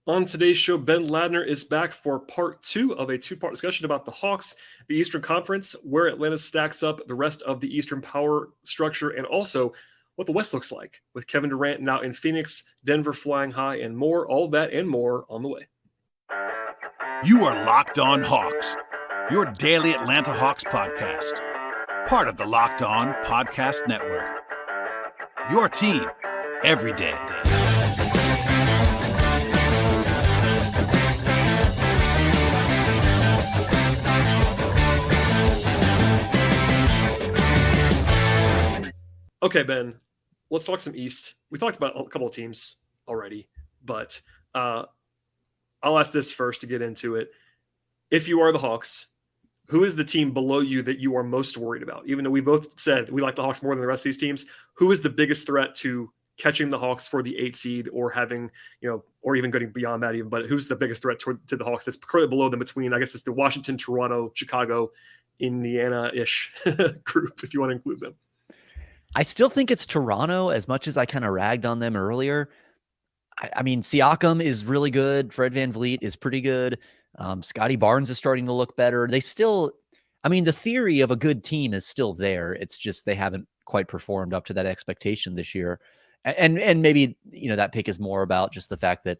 On today's show, Ben Ladner is back for part 2 of a two-part discussion about the Hawks, the Eastern Conference, where Atlanta stacks up the rest of the Eastern power structure, and also what the West looks like, with Kevin Durant now in Phoenix, Denver flying high, and more. All that and more on the way. You are Locked On Hawks, your daily Atlanta Hawks podcast, part of the Locked On Podcast Network. Your team every day. Okay, Ben, let's talk some East. We talked about a couple of teams already, but I'll ask this first to get into it. If you are the Hawks, who is the team below you that you are most worried about? Even though we both said we like the Hawks more than the rest of these teams, who is the biggest threat to catching the Hawks for the 8 seed or having, or even getting beyond that even, but who's the biggest threat to the Hawks that's currently below them between, I guess it's the Washington, Toronto, Chicago, Indiana-ish group, if you want to include them? I still think it's Toronto, as much as I kind of ragged on them earlier. I mean, Siakam is really good. Fred VanVleet is pretty good. Scotty Barnes is starting to look better. They still, the theory of a good team is still there. It's just they haven't quite performed up to that expectation this year. And maybe, that pick is more about just the fact that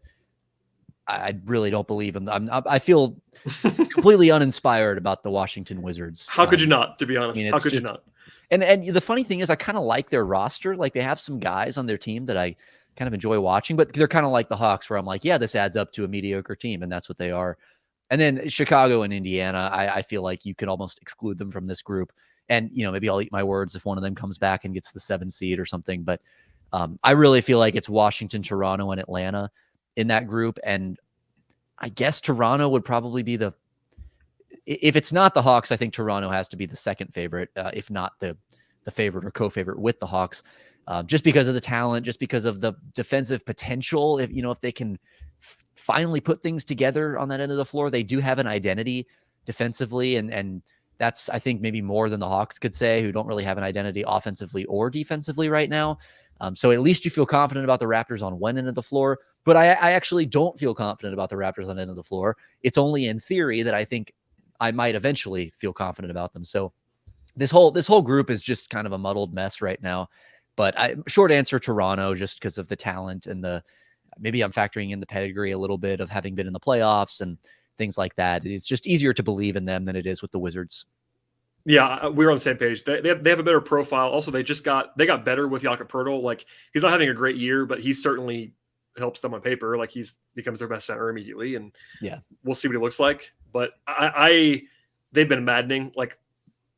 I really don't believe in them. I feel completely uninspired about the Washington Wizards. How could you not, to be honest? How could you not? And the funny thing is, I kind of like their roster. Like, they have some guys on their team that I kind of enjoy watching, but they're kind of like the Hawks, where I'm like, yeah, this adds up to a mediocre team, and that's what they are. And then Chicago and Indiana, I feel like you could almost exclude them from this group. And, maybe I'll eat my words if one of them comes back and gets the 7 seed or something. But I really feel like it's Washington, Toronto, and Atlanta in that group. And I guess Toronto would probably be if it's not the Hawks, I think Toronto has to be the second favorite, if not the favorite or co-favorite with the Hawks, just because of the talent, just because of the defensive potential. If they can finally put things together on that end of the floor, they do have an identity defensively, and that's, I think, maybe more than the Hawks could say, who don't really have an identity offensively or defensively right now. So at least you feel confident about the Raptors on one end of the floor, but I actually don't feel confident about the Raptors on the end of the floor. It's only in theory that I think I might eventually feel confident about them. So this whole group is just kind of a muddled mess right now. But short answer, Toronto, just because of the talent and maybe I'm factoring in the pedigree a little bit of having been in the playoffs and things like that. It's just easier to believe in them than it is with the Wizards. Yeah, we're on the same page. They have a better profile. Also, they got better with Jakob Poeltl. Like, he's not having a great year, but he certainly helps them on paper. Like, he's becomes their best center immediately, and yeah, we'll see what he looks like. But they've been maddening. Like,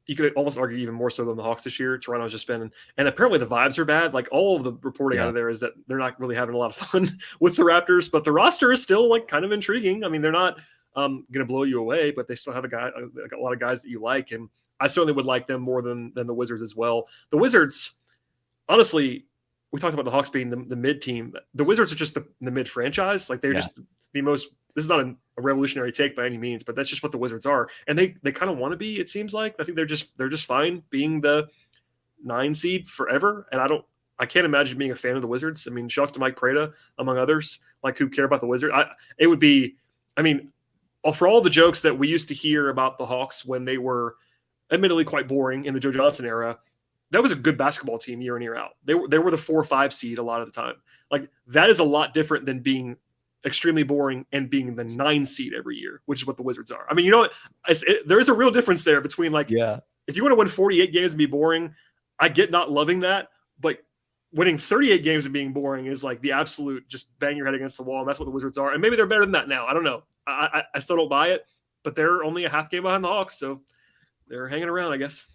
you could almost argue even more so than the Hawks this year. Toronto's just been, and apparently the vibes are bad. Like, all of the reporting out of there is that they're not really having a lot of fun with the Raptors, but the roster is still like kind of intriguing. I mean, they're not going to blow you away, but they still have a lot of guys that you like. And I certainly would like them more than the Wizards as well. The Wizards, honestly, we talked about the Hawks being the mid team. The Wizards are just the mid franchise. Like, they're just the most, this is not a revolutionary take by any means, but that's just what the Wizards are. And they kind of want to be, it seems like. I think they're just fine being the 9 seed forever. And I can't imagine being a fan of the Wizards. I mean, shouts to Mike Prada, among others, like, who care about the Wizards. It would be, for all the jokes that we used to hear about the Hawks when they were admittedly quite boring in the Joe Johnson era, that was a good basketball team year in, year out. They were the 4 or 5 seed a lot of the time. Like, that is a lot different than being extremely boring and being the 9 seed every year, which is what the Wizards are. I mean, there is a real difference there between, like, if you want to win 48 games and be boring, I get not loving that, but winning 38 games and being boring is like the absolute just bang your head against the wall. And that's what the Wizards are. And maybe they're better than that now. I don't know. I still don't buy it, but they're only a half game behind the Hawks. So they're hanging around, I guess.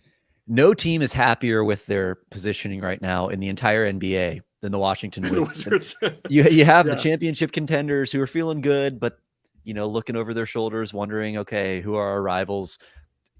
No team is happier with their positioning right now in the entire NBA than the Washington Wizards. You have the championship contenders who are feeling good, but, looking over their shoulders, wondering, okay, who are our rivals?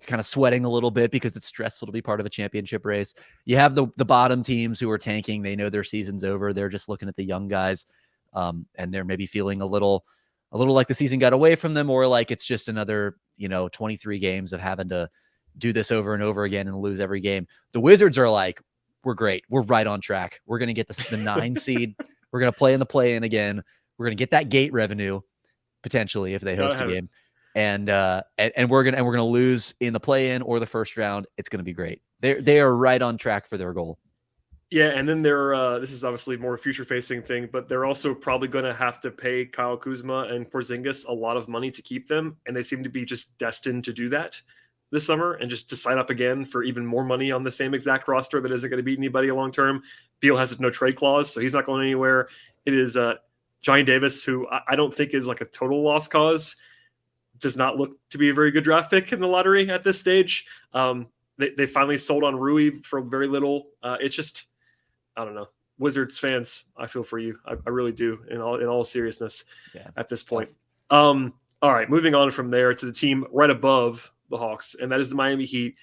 Kind of sweating a little bit because it's stressful to be part of a championship race. You have the bottom teams who are tanking. They know their season's over. They're just looking at the young guys, and they're maybe feeling a little like the season got away from them, or like it's just another, 23 games of having to do this over and over again and lose every game. The Wizards are like, we're great. We're right on track. We're going to get the 9 seed. We're going to play in the play-in again. We're going to get that gate revenue potentially if they host a game. And we're gonna lose in the play-in or the first round. It's gonna be great. They are right on track for their goal. Yeah, and then they're this is obviously more a future-facing thing, but they're also probably going to have to pay Kyle Kuzma and Porzingis a lot of money to keep them, and they seem to be just destined to do that this summer and just to sign up again for even more money on the same exact roster that isn't going to beat anybody long term. Beal has no trade clause, so he's not going anywhere. It is Johnny Davis, who I don't think is like a total lost cause. Does not look to be a very good draft pick in the lottery at this stage. They finally sold on Rui for very little. It's just, I don't know. Wizards fans, I feel for you. I really do in all seriousness at this point. All right, moving on from there to the team right above the Hawks, and that is the Miami Heat.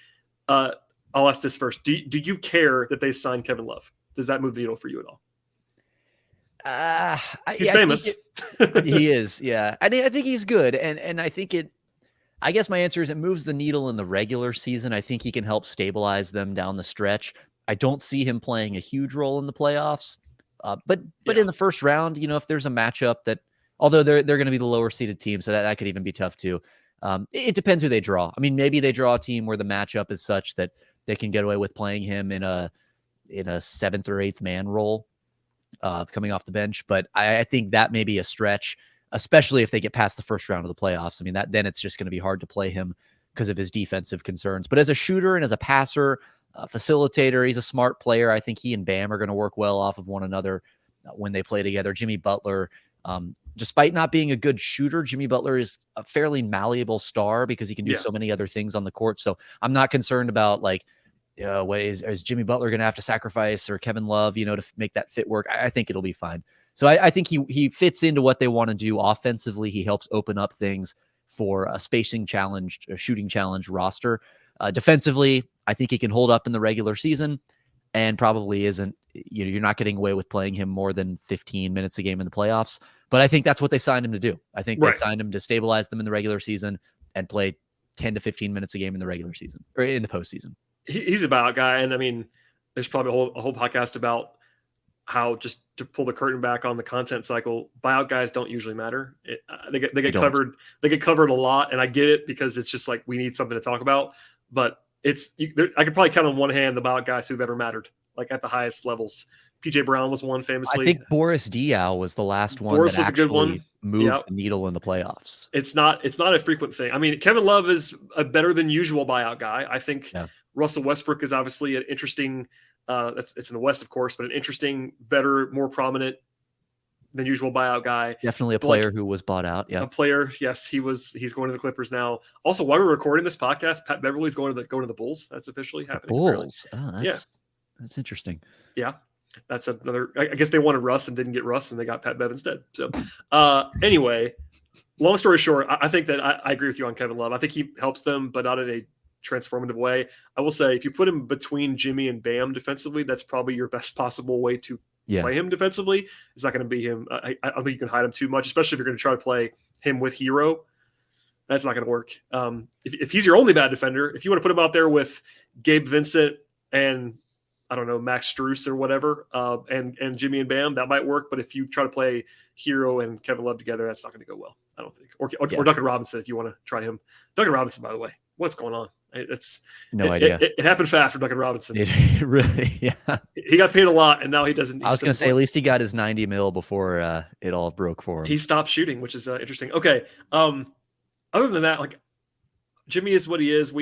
I'll ask this first. Do you care that they signed Kevin Love? Does that move the needle for you at all? He's famous. He is, yeah. I think he's good, and I think it. I guess my answer is it moves the needle in the regular season. I think he can help stabilize them down the stretch. I don't see him playing a huge role in the playoffs, but in the first round, if there's a matchup that, although they're going to be the lower seeded team, so that could even be tough too. It depends who they draw. I mean, maybe they draw a team where the matchup is such that they can get away with playing him in a 7th or 8th man role. Coming off the bench, but I think that may be a stretch, especially if they get past the first round of the playoffs. I mean, then it's just going to be hard to play him because of his defensive concerns. But as a shooter and as a passer, facilitator, he's a smart player. I think he and Bam are going to work well off of one another when they play together. Jimmy Butler, despite not being a good shooter, Jimmy Butler is a fairly malleable star because he can do so many other things on the court. So I'm not concerned about is Jimmy Butler going to have to sacrifice or Kevin Love, to make that fit work? I think it'll be fine. So I think he fits into what they want to do offensively. He helps open up things for a spacing challenged, a shooting challenge roster. Defensively, I think he can hold up in the regular season and probably isn't, you're not getting away with playing him more than 15 minutes a game in the playoffs. But I think that's what they signed him to do. I think they signed him to stabilize them in the regular season and play 10 to 15 minutes a game in the regular season or in the postseason. He's a buyout guy, and I mean, there's probably a whole podcast about how, just to pull the curtain back on the content cycle, buyout guys don't usually matter. They get covered. They get covered a lot, and I get it because it's just like we need something to talk about. But I could probably count on one hand the buyout guys who've ever mattered, like at the highest levels. PJ Brown was one famously. I think Boris Diaw was the last one. Boris was a good one. Moved the needle in the playoffs. It's not a frequent thing. I mean, Kevin Love is a better than usual buyout guy. I think. Yeah. Russell Westbrook is obviously an interesting, it's in the West, of course, but an interesting, better, more prominent than usual buyout guy. Definitely a player who was bought out. Yeah. A player. Yes. He's going to the Clippers now. Also, while we're recording this podcast, Pat Beverly's going to the Bulls. That's officially happening. Bulls. Oh, that's interesting. Yeah. That's another, I guess they wanted Russ and didn't get Russ and they got Pat Bev instead. So anyway, long story short, I think that I agree with you on Kevin Love. I think he helps them, but not in a transformative way. I will say, if you put him between Jimmy and Bam defensively, that's probably your best possible way to play him defensively. It's not going to be him. I don't think you can hide him too much, especially if you're going to try to play him with Hero. That's not going to work. If he's your only bad defender, if you want to put him out there with Gabe Vincent and I don't know, Max Strus or whatever, and Jimmy and Bam, that might work. But if you try to play Hero and Kevin Love together, that's not going to go well, I don't think. Or Duncan Robinson, if you want to try him. Duncan Robinson, by the way, what's going on? It's no idea. It happened fast for Duncan Robinson. It really, yeah. He got paid a lot, and now he doesn't. I was going to say, at least he got his $90 million before it all broke for him. He stopped shooting, which is interesting. Okay. Other than that, like Jimmy is what he is.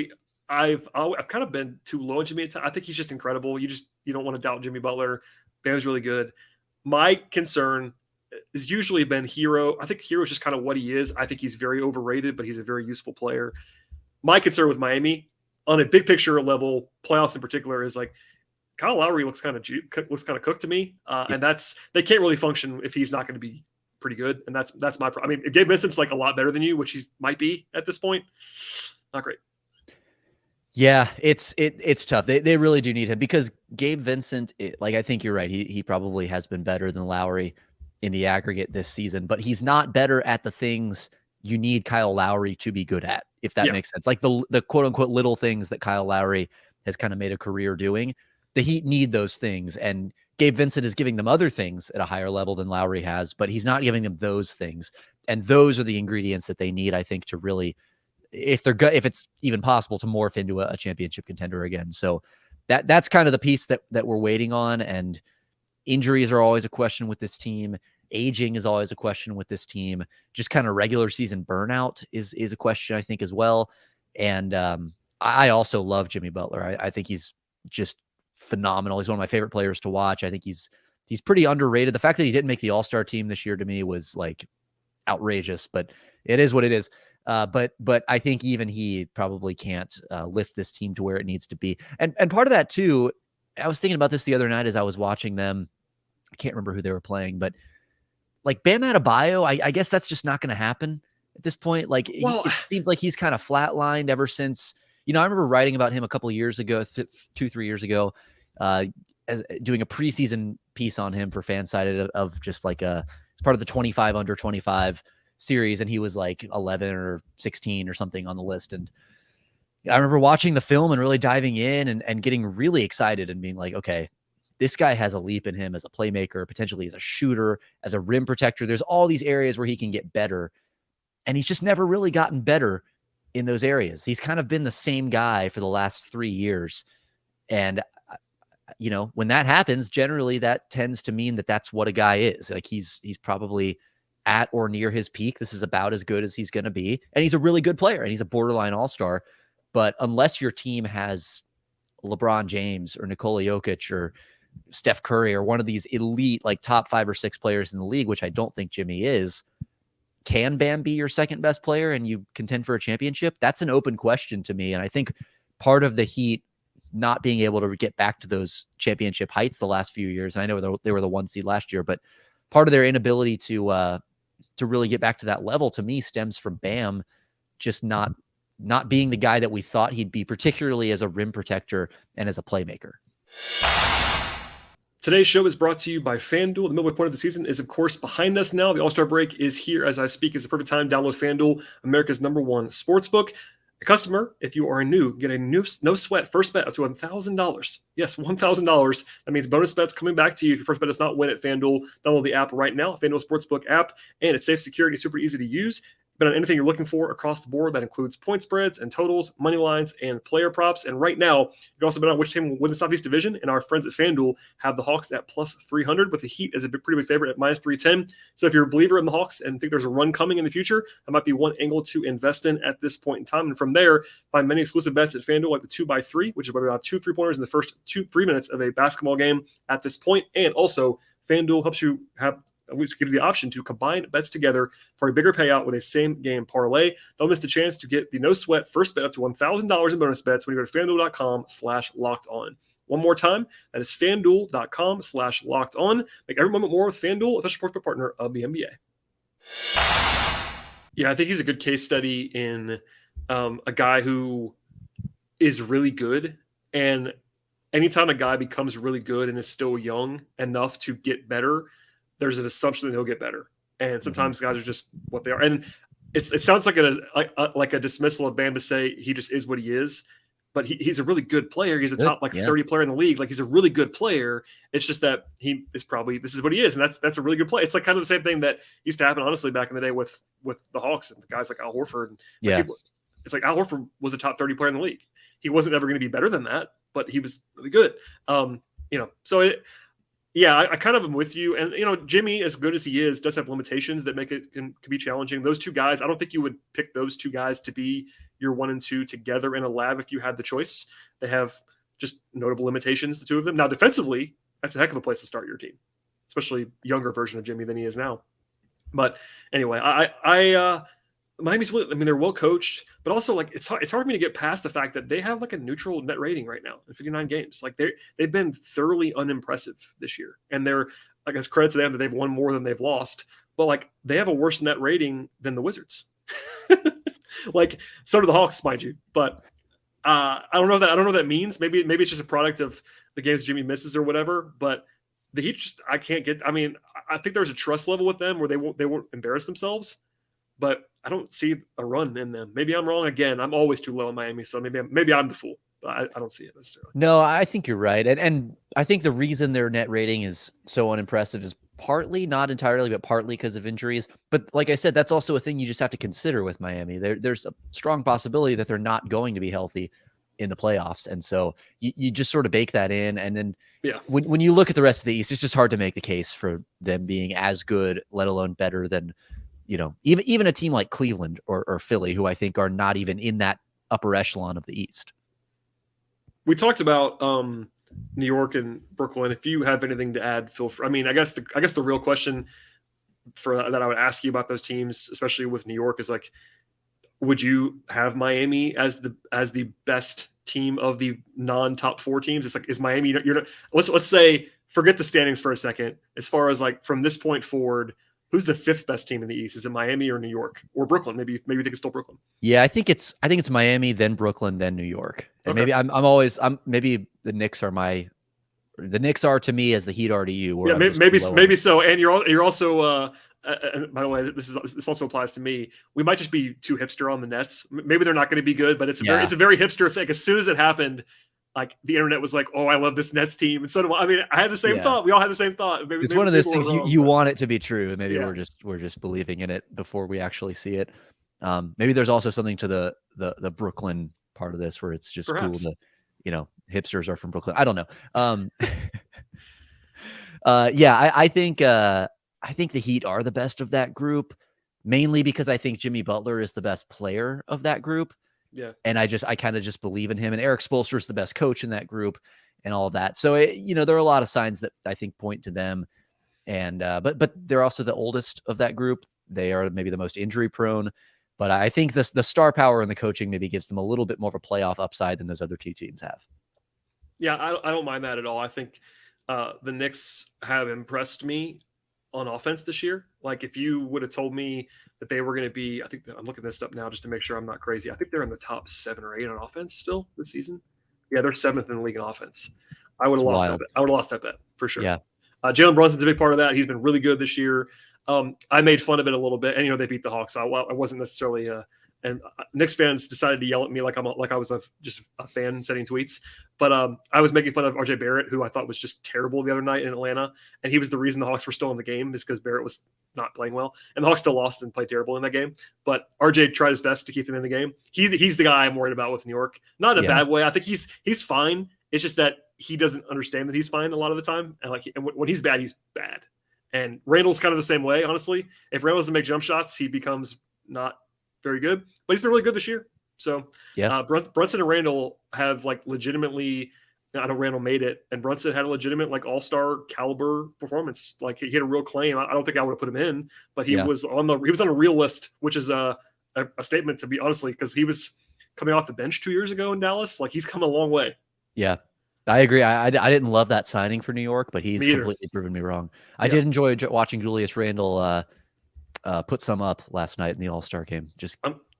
I've kind of been too low on Jimmy. I think he's just incredible. You don't want to doubt Jimmy Butler. Bam's really good. My concern has usually been Hero. I think Hero's just kind of what he is. I think he's very overrated, but he's a very useful player. My concern with Miami on a big picture level, playoffs in particular, is like Kyle Lowry looks kind of cooked to me. And they can't really function if he's not going to be pretty good. And that's my problem. I mean, if Gabe Vincent's like a lot better than you, which he might be at this point, not great. Yeah, it's tough. They really do need him because Gabe Vincent, I think you're right. He probably has been better than Lowry in the aggregate this season, but he's not better at the things you need Kyle Lowry to be good at, if that makes sense. Like the quote unquote little things that Kyle Lowry has kind of made a career doing. The Heat need those things, and Gabe Vincent is giving them other things at a higher level than Lowry has, but he's not giving them those things. And those are the ingredients that they need, I think, to really, if it's even possible, to morph into a championship contender again. So that's kind of the piece that we're waiting on. And injuries are always a question with this team. Aging is always a question with this team. Just kind of regular season burnout is a question, I think, as well. And I also love Jimmy Butler. I think he's just phenomenal. He's one of my favorite players to watch. I think he's pretty underrated. The fact that he didn't make the All-Star team this year to me was like outrageous, but it is what it is. But I think even he probably can't lift this team to where it needs to be. And part of that too, I was thinking about this the other night as I was watching them. I can't remember who they were playing, but like Bam Adebayo, I guess that's just not going to happen at this point. Like it seems like he's kind of flatlined ever since. I remember writing about him a couple of years ago, 2-3 years ago, as doing a preseason piece on him for FanSided of just like it's part of the 25 under 25 series. And he was like 11 or 16 or something on the list. And I remember watching the film and really diving in and getting really excited and being like, okay, this guy has a leap in him as a playmaker, potentially as a shooter, as a rim protector. There's all these areas where he can get better. And he's just never really gotten better in those areas. He's kind of been the same guy for the last 3 years. And, when that happens, generally that tends to mean that that's what a guy is. Like he's probably at or near his peak. This is about as good as he's going to be. And he's a really good player and he's a borderline all-star. But unless your team has LeBron James or Nikola Jokic or Steph Curry or one of these elite, like top 5 or 6 players in the league, which I don't think Jimmy is, can Bam be your second best player and you contend for a championship? That's an open question to me. And I think part of the Heat not being able to get back to those championship heights the last few years, and I know they were the 1 seed last year, but part of their inability to really get back to that level to me stems from Bam just not being the guy that we thought he'd be, particularly as a rim protector and as a playmaker. Today's show is brought to you by FanDuel. The midway point of the season is, of course, behind us now. The All-Star break is here as I speak. It's the perfect time. Download FanDuel, America's #1 sportsbook. A customer, if you are new, get a no sweat first bet up to $1,000. Yes, $1,000. That means bonus bets coming back to you if your first bet does not win at FanDuel. Download the app right now, FanDuel Sportsbook app, and it's safe, secure, and super easy to use. Bet on anything you're looking for across the board. That includes point spreads and totals, money lines, and player props. And right now, you can also bet on which team will win the Southeast Division. And our friends at FanDuel have the Hawks at plus 300, with the Heat as a pretty big favorite at minus 310. So if you're a believer in the Hawks and think there's a run coming in the future, that might be one angle to invest in at this point in time. And from there, find many exclusive bets at FanDuel, like the 2x3, which is where we have 2 3-pointers in the first 3 minutes of a basketball game at this point. And also, FanDuel helps you we give you the option to combine bets together for a bigger payout with a same-game parlay. Don't miss the chance to get the no-sweat first bet up to $1,000 in bonus bets when you go to FanDuel.com/lockedon. One more time, that is FanDuel.com/lockedon. Make every moment more with FanDuel, official sportsbook partner of the NBA. Yeah, I think he's a good case study in a guy who is really good. And anytime a guy becomes really good and is still young enough to get better, there's an assumption that he'll get better. And sometimes guys are just what they are. And it sounds like a dismissal of Bam to say he just is what he is, but he's a really good player. He's a top 30 player in the league. Like, he's a really good player. It's just that he is probably, this is what he is. And that's a really good play. It's like kind of the same thing that used to happen, honestly, back in the day with the Hawks and guys like Al Horford. It's like Al Horford was a top 30 player in the league. He wasn't ever going to be better than that, but he was really good. I kind of am with you. And, Jimmy, as good as he is, does have limitations that make it can be challenging. Those two guys, I don't think you would pick those two guys to be your 1 and 2 together in a lab if you had the choice. They have just notable limitations, the two of them. Now, defensively, that's a heck of a place to start your team, especially younger version of Jimmy than he is now. But anyway, Miami's, they're well coached, but also it's hard for me to get past the fact that they have a neutral net rating right now in 59 games. They've been thoroughly unimpressive this year, and they're, I guess, credit to them that they've won more than they've lost. But they have a worse net rating than the Wizards. So do the Hawks, mind you. But I don't know what that means. Maybe it's just a product of the games Jimmy misses or whatever. But the Heat I can't get. I think there's a trust level with them where they won't embarrass themselves. But I don't see a run in them. Maybe I'm wrong again. I'm always too low in Miami, so maybe I'm the fool. but I don't see it necessarily. No, I think you're right. And I think the reason their net rating is so unimpressive is partly, not entirely, but partly because of injuries. But like I said, that's also a thing you just have to consider with Miami. There's a strong possibility that they're not going to be healthy in the playoffs. And so you just sort of bake that in. And then when you look at the rest of the East, it's just hard to make the case for them being as good, let alone better than, even a team like Cleveland or Philly, who I think are not even in that upper echelon of the East. We talked about New York and Brooklyn. If you have anything to add, feel free. I mean, I guess the real question that I would ask you about those teams, especially with New York, is like, would you have Miami as the best team of the non-top 4 teams? It's like, is Miami? Let's say, forget the standings for a second. As far as like from this point forward, who's the 5th best team in the East? Is it Miami or New York or Brooklyn? Maybe you think it's still Brooklyn. Yeah, I think it's Miami, then Brooklyn, then New York. And Okay. maybe maybe the Knicks are to me as the Heat are to you. Yeah, maybe so. And you're also by the way, this also applies to me. We might just be too hipster on the Nets. Maybe they're not going to be good, but it's a very hipster thing. As soon as it happened, like the internet was like, "Oh, I love this Nets team," and so do I. I mean, I had the same thought. We all had the same thought. It's one of those things you want it to be true, and maybe we're just believing in it before we actually see it. Maybe there's also something to the Brooklyn part of this where it's just Perhaps. cool to, hipsters are from Brooklyn. I don't know. I think the Heat are the best of that group, mainly because I think Jimmy Butler is the best player of that group. Yeah. And I kind of just believe in him, and Eric Spoelstra is the best coach in that group and all of that. So, there are a lot of signs that I think point to them. And, but they're also the oldest of that group. They are maybe the most injury prone, but I think the star power and the coaching maybe gives them a little bit more of a playoff upside than those other 2 teams have. Yeah. I don't mind that at all. I think the Knicks have impressed me on offense this year. Like if you would have told me that they were going to be, I think I'm looking this up now just to make sure I'm not crazy. I think they're in the top 7 or 8 on offense still this season. Yeah, they're 7th in the league in offense. I would have lost that bet. I would have lost that bet for sure. Yeah. Jalen Brunson's a big part of that. He's been really good this year. I made fun of it a little bit, and they beat the Hawks. So I wasn't necessarily and Knicks fans decided to yell at me like I was just a fan sending tweets. But I was making fun of RJ Barrett, who I thought was just terrible the other night in Atlanta, and he was the reason the Hawks were still in the game, is because Barrett was not playing well, and the Hawks still lost and played terrible in that game. But RJ tried his best to keep them in the game. He's the guy I'm worried about with New York, not in a bad way. I think he's fine. It's just that he doesn't understand that he's fine a lot of the time, and when he's bad, he's bad. And Randall's kind of the same way, honestly. If Randall doesn't make jump shots, he becomes not very good. But he's been really good this year. So Brunson and Randall have legitimately. I know Randall made it, and Brunson had a legitimate all-star caliber performance. He had a real claim. I don't think I would have put him in, but he was on a real list, which is a statement, to be honestly, because he was coming off the bench 2 years ago in Dallas. He's come a long way. Yeah. I agree. I didn't love that signing for New York, but he's completely proven me wrong. I did enjoy watching Julius Randle put some up last night in the All-Star game. Just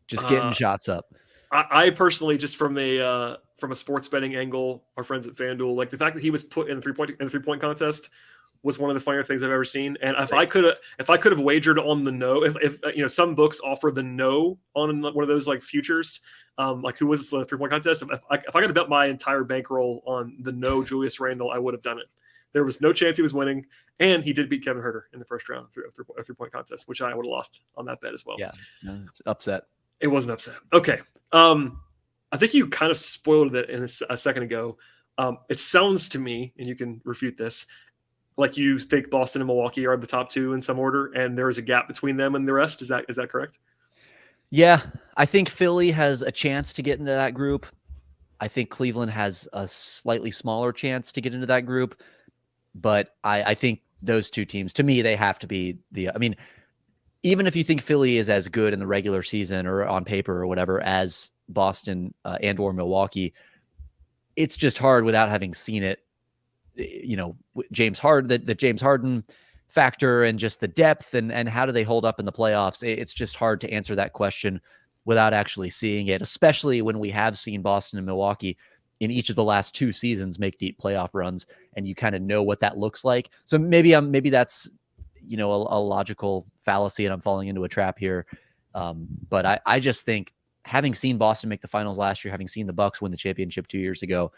getting shots up. I personally, just from a sports betting angle, our friends at FanDuel, the fact that he was put in the three-point contest was one of the funnier things I've ever seen. And if I could have wagered on the no, if some books offer the no on one of those futures, who was the three-point contest, if I could have bet my entire bankroll on the no Julius Randle, I would have done it. There was no chance he was winning, and he did beat Kevin Huerter in the first round of three-point contest, which I would have lost on that bet as well. Yeah, upset. It was an upset. Okay. I think you kind of spoiled it in a second ago. It sounds to me, and you can refute this, like you think Boston and Milwaukee are the top 2 in some order, and there is a gap between them and the rest. Is that correct? Yeah, I think Philly has a chance to get into that group. I think Cleveland has a slightly smaller chance to get into that group, but I think those 2 teams, to me, they have to be even if you think Philly is as good in the regular season or on paper or whatever as Boston and or Milwaukee, it's just hard without having seen it. James Harden, the James Harden factor, and just the depth and how do they hold up in the playoffs? It's just hard to answer that question without actually seeing it, especially when we have seen Boston and Milwaukee in each of the last 2 seasons make deep playoff runs, and you kind of know what that looks like. So maybe that's a logical fallacy, and I'm falling into a trap here. But I just think having seen Boston make the finals last year, having seen the Bucks win the championship 2 years ago,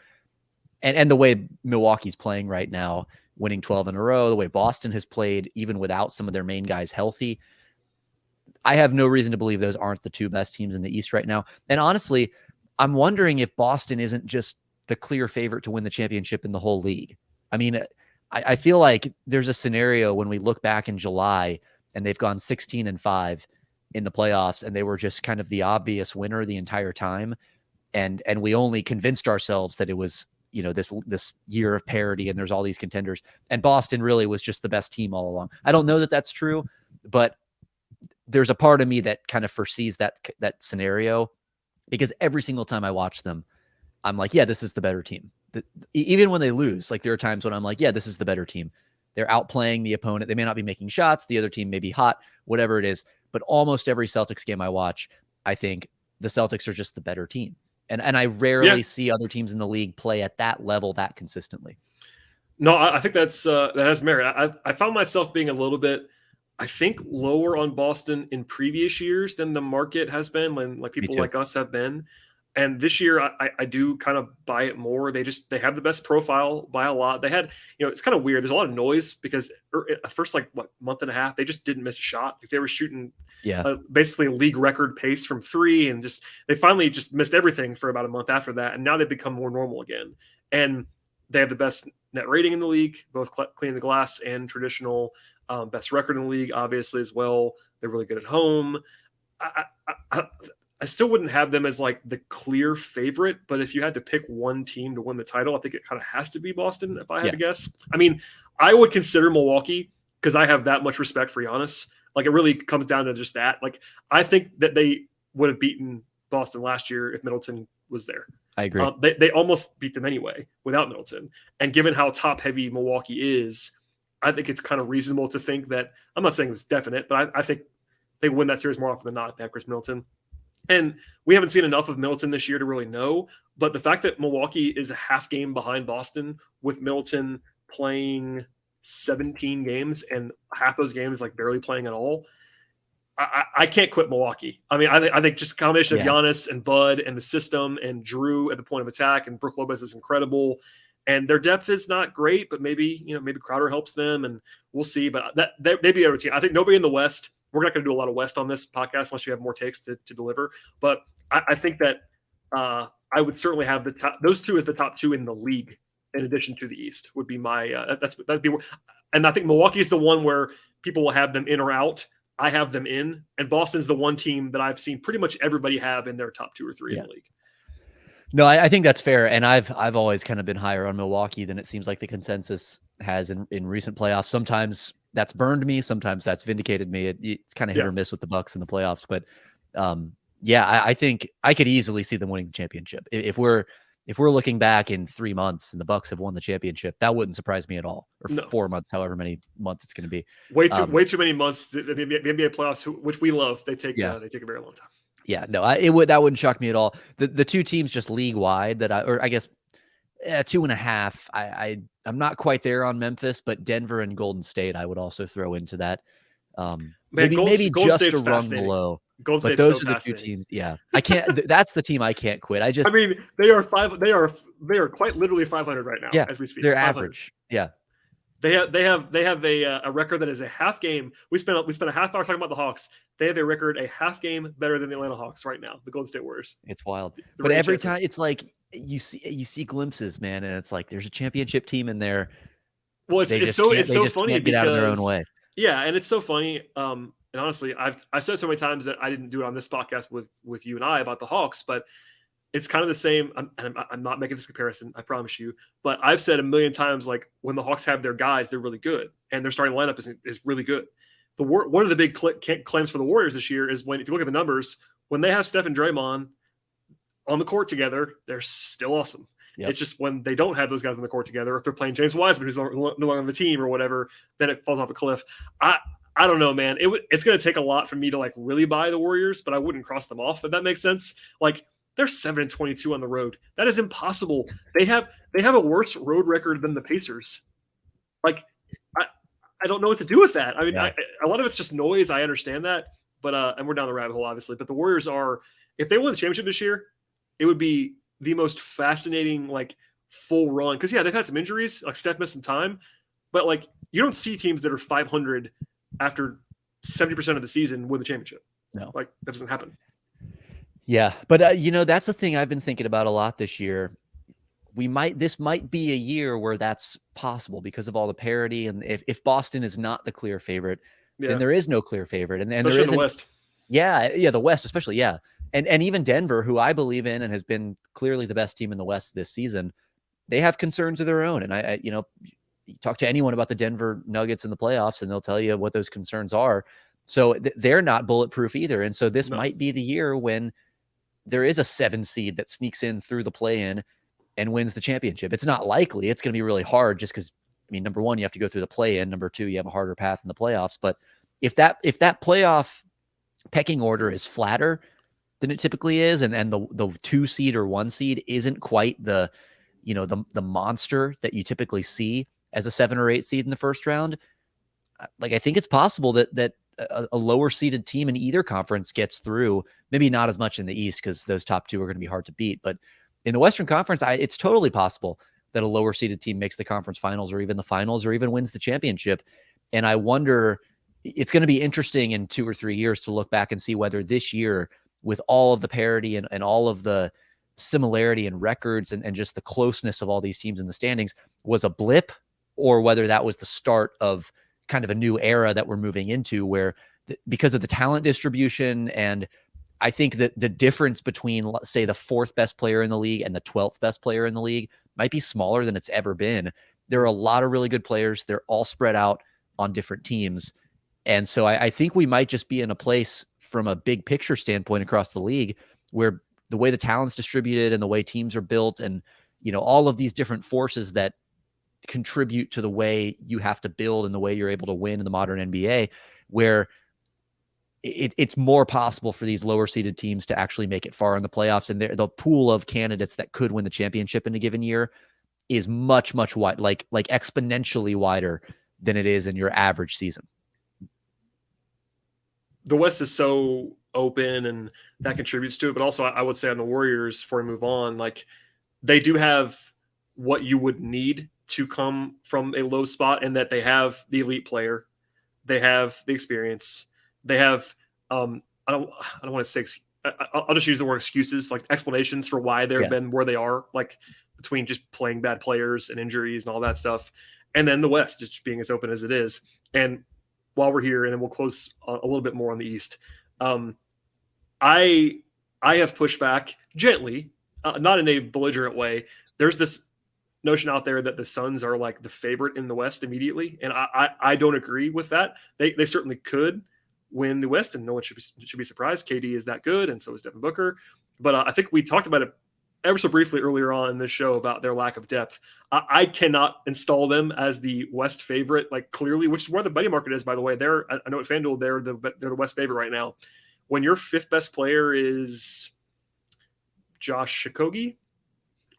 and the way Milwaukee's playing right now, winning 12 in a row, the way Boston has played, even without some of their main guys healthy, I have no reason to believe those aren't the two best teams in the East right now. And honestly, I'm wondering if Boston isn't just the clear favorite to win the championship in the whole league. I mean, I feel like there's a scenario when we look back in July and they've gone 16-5 in the playoffs, and they were just kind of the obvious winner the entire time. And we only convinced ourselves that it was, this year of parity and there's all these contenders, and Boston really was just the best team all along. I don't know that that's true, but there's a part of me that kind of foresees that scenario, because every single time I watch them, I'm like, yeah, this is the better team. Even when they lose, like there are times when I'm like, yeah, this is the better team. They're outplaying the opponent. They may not be making shots. The other team may be hot, whatever it is. But almost every Celtics game I watch, I think the Celtics are just the better team. And I rarely see other teams in the league play at that level that consistently. No, I think that has merit. I found myself being a little bit, I think, lower on Boston in previous years than the market has been, and like people like us have been. And this year, I do kind of buy it more. They have the best profile by a lot. They had, it's kind of weird. There's a lot of noise because first month and a half, they just didn't miss a shot. They were shooting basically a league record pace from three, and they finally just missed everything for about a month after that. And now they've become more normal again. And they have the best net rating in the league, both clean the glass and traditional. Best record in the league, obviously, as well. They're really good at home. I still wouldn't have them as like the clear favorite, but if you had to pick one team to win the title, I think it kind of has to be Boston if I had to guess. I mean, I would consider Milwaukee because I have that much respect for Giannis. Like, it really comes down to just that. Like, I think that they would have beaten Boston last year if Middleton was there. I agree. They almost beat them anyway without Middleton. And given how top heavy Milwaukee is, I think it's kind of reasonable to think that, I'm not saying it was definite, but I think they win that series more often than not if they have Chris Middleton. And we haven't seen enough of Middleton this year to really know, but the fact that Milwaukee is a half game behind Boston with Middleton playing 17 games and half those games like barely playing at all, I can't quit Milwaukee. I mean, I think just a combination of Giannis and Bud and the system and Drew at the point of attack, and Brook Lopez is incredible. And their depth is not great, but maybe Crowder helps them, and we'll see. But they'd be a team. I think nobody in the West. We're not going to do a lot of West on this podcast unless you have more takes to deliver. But I think that I would certainly have those two as the top two in the league, in addition to the East, would be my that'd be. And I think Milwaukee's the one where people will have them in or out. I have them in, and Boston's the one team that I've seen pretty much everybody have in their top two or three in the league. No, I think that's fair. And I've always kind of been higher on Milwaukee than it seems like the consensus has in recent playoffs. Sometimes that's burned me. Sometimes that's vindicated me. It's kind of hit or miss with the Bucks in the playoffs. But I think I could easily see them winning the championship. If we're looking back in 3 months and the Bucks have won the championship, that wouldn't surprise me at all. Or 4 months, however many months it's going to be. Way too many months. The NBA playoffs, which we love, they take a very long time. Yeah, no, that wouldn't shock me at all. The two teams just league wide that I guess 2.5. I'm not quite there on Memphis, but Denver and Golden State I would also throw into that. Maybe just State's a rung below. Golden but those are the two teams. Yeah, I can't. That's the team I can't quit. I mean, they are quite literally 500 right now. Yeah, as we speak. They're average. Yeah. They have a record that is a half game. We spent a half hour talking about the Hawks. They have a record a half game better than the Atlanta Hawks right now. The Golden State Warriors. It's wild. But every time it's like you see glimpses, man, and it's like there's a championship team in there. Well, it's so funny get out of their own way. Yeah, and it's so funny. And honestly, I've said so many times that I didn't do it on this podcast with you and I about the Hawks, but it's kind of the same. I'm not making this comparison, I promise you. But I've said a million times, like, when the Hawks have their guys, they're really good, and their starting lineup is really good. One of the big claims for the Warriors this year is if you look at the numbers, when they have Steph and Draymond on the court together, they're still awesome. Yep. It's just when they don't have those guys on the court together, if they're playing James Wiseman, who's no longer on the team or whatever, then it falls off a cliff. I don't know, man. It's going to take a lot for me to like really buy the Warriors, but I wouldn't cross them off, if that makes sense. Like, they're 7-22 on the road. That is impossible. They have a worse road record than the Pacers. Like, I don't know what to do with that. I mean, a lot of it's just noise. I understand that, but and we're down the rabbit hole, obviously. But the Warriors are if they won the championship this year, it would be the most fascinating, like, full run. Because, yeah, they've had some injuries. Like, Steph missed some time. But, like, you don't see teams that are 500 after 70% of the season win the championship. No. Like, that doesn't happen. Yeah. But, that's the thing I've been thinking about a lot this year. This might be a year where that's possible because of all the parity. And if Boston is not the clear favorite, then there is no clear favorite. And especially there in the West. Yeah, the West, especially. Yeah. And even Denver, who I believe in and has been clearly the best team in the West this season, they have concerns of their own. And I you talk to anyone about the Denver Nuggets in the playoffs and they'll tell you what those concerns are. So they're not bulletproof either. And so this might be the year when there is a 7 seed that sneaks in through the play-in and wins the championship. It's not likely. It's going to be really hard just because, number one, you have to go through the play-in. Number two, you have a harder path in the playoffs. But if that playoff pecking order is flatter than it typically is, and the 2 seed or 1 seed isn't quite the monster that you typically see as a 7 or 8 seed in the first round, like I think it's possible that a lower seeded team in either conference gets through. Maybe not as much in the East because those top 2 are going to be hard to beat, but in the Western Conference, it's totally possible that a lower seeded team makes the conference finals or even the finals or even wins the championship. And I wonder, it's going to be interesting in 2 or 3 years to look back and see whether this year, with all of the parity and all of the similarity in records and just the closeness of all these teams in the standings, was a blip, or whether that was the start of kind of a new era that we're moving into where because of the talent distribution. And I think that the difference between, let's say, the 4th best player in the league and the 12th best player in the league might be smaller than it's ever been. There are a lot of really good players. They're all spread out on different teams. And so I think we might just be in a place from a big picture standpoint across the league where the way the talent's distributed and the way teams are built and, all of these different forces that contribute to the way you have to build and the way you're able to win in the modern NBA, where it's more possible for these lower seeded teams to actually make it far in the playoffs. And the pool of candidates that could win the championship in a given year is much, much wide, like exponentially wider than it is in your average season. The West is so open and that contributes to it. But also I would say on the Warriors, before we move on, like they do have what you would need to come from a low spot, and that they have the elite player. They have the experience. They have, I don't want to say, I'll just use the word excuses, like explanations for why they've been where they are, like between just playing bad players and injuries and all that stuff. And then the West just being as open as it is. And while we're here, and then we'll close a little bit more on the East. I have pushed back gently, not in a belligerent way. There's this notion out there that the Suns are like the favorite in the West immediately. And I don't agree with that. They certainly could win the West, and no one should be surprised. KD is that good, and so is Devin Booker. But I think we talked about it ever so briefly earlier on in this show about their lack of depth. I cannot install them as the West favorite, like clearly, which is where the betting market is, by the way. I know at FanDuel, they're the West favorite right now. When your 5th best player is Josh Okogie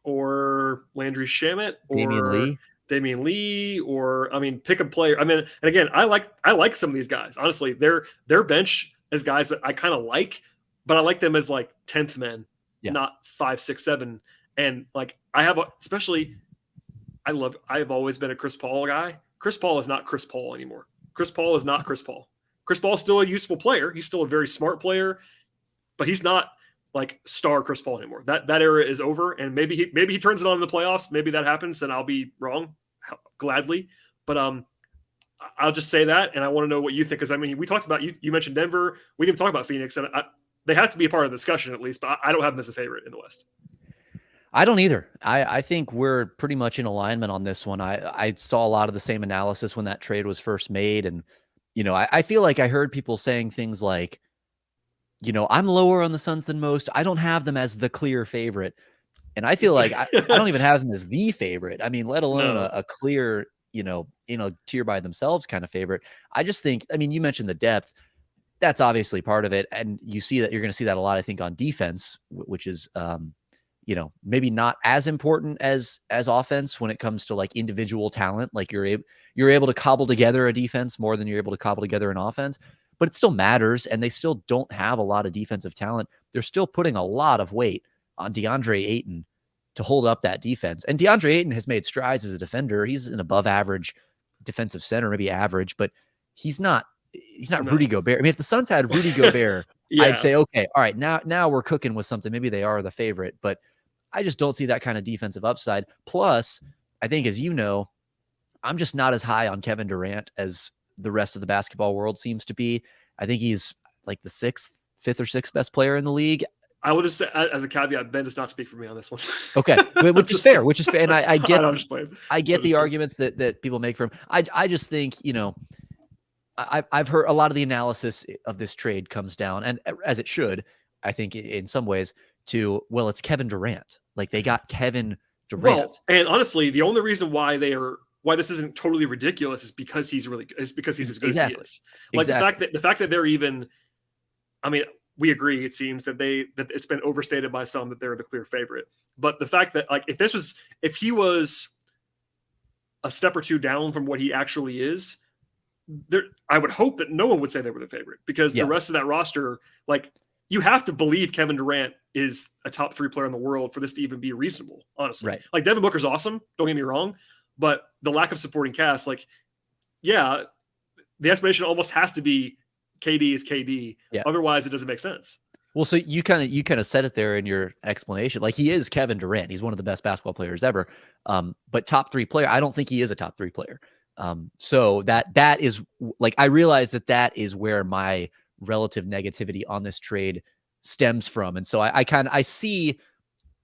or Landry Shamet or Damian Lee, or pick a player. And again, I like some of these guys. Honestly, their bench is guys that I kind of like, but I like them as like 10th men, not 5, 6, 7. And like I have always been a Chris Paul guy. Chris Paul is not Chris Paul anymore. Chris Paul is not Chris Paul. Chris Paul is still a useful player. He's still a very smart player, but he's not like star Chris Paul anymore. That era is over, and maybe he turns it on in the playoffs. Maybe that happens, and I'll be wrong, gladly. But I'll just say that, and I want to know what you think, because we talked about you mentioned Denver. We didn't talk about Phoenix, and they have to be a part of the discussion at least. But I don't have them as a favorite in the West. I don't either. I think we're pretty much in alignment on this one. I saw a lot of the same analysis when that trade was first made, and I feel like I heard people saying things like, I'm lower on the Suns than most. I don't have them as the clear favorite. And I feel like I don't even have them as the favorite. Let alone a clear, in a tier by themselves kind of favorite. I just think, you mentioned the depth. That's obviously part of it. And you see that you're going to see that a lot, I think, on defense, which is, maybe not as important as offense when it comes to like individual talent. Like you're able to cobble together a defense more than you're able to cobble together an offense. but it still matters. And they still don't have a lot of defensive talent. They're still putting a lot of weight on DeAndre Ayton to hold up that defense. And DeAndre Ayton has made strides as a defender. He's an above average defensive center, maybe average, but he's not Rudy Gobert. I mean, if the Suns had Rudy Gobert, I'd say, okay, all right, now we're cooking with something. Maybe they are the favorite, but I just don't see that kind of defensive upside. Plus, I think, as you know, I'm just not as high on Kevin Durant as the rest of the basketball world seems to be. I think he's like the fifth or sixth best player in the league. I would just say, as a caveat, Ben does not speak for me on this one. Okay, which is fair. And I get, I get the arguments that people make from. I just think, I've heard a lot of the analysis of this trade comes down, and as it should, I think in some ways, to, well, it's Kevin Durant. Like, they got Kevin Durant. Well, and honestly, the only reason why this isn't totally ridiculous is because he's really good. Is because he's as good as he is. Like the fact that they're even, I mean, we agree, it seems that it's been overstated by some that they're the clear favorite. But the fact that, like, if he was a step or two down from what he actually is, I would hope that no one would say they were the favorite, because the rest of that roster, like, you have to believe Kevin Durant is a top 3 player in the world for this to even be reasonable, honestly. Right. Like, Devin Booker's awesome, don't get me wrong, but the lack of supporting cast, like, the explanation almost has to be KD is KD. Yeah. Otherwise, it doesn't make sense. Well, so you kind of said it there in your explanation. Like, he is Kevin Durant. He's one of the best basketball players ever. But top 3 player, I don't think he is a top 3 player. So that is, like, I realize that is where my relative negativity on this trade stems from. And so I see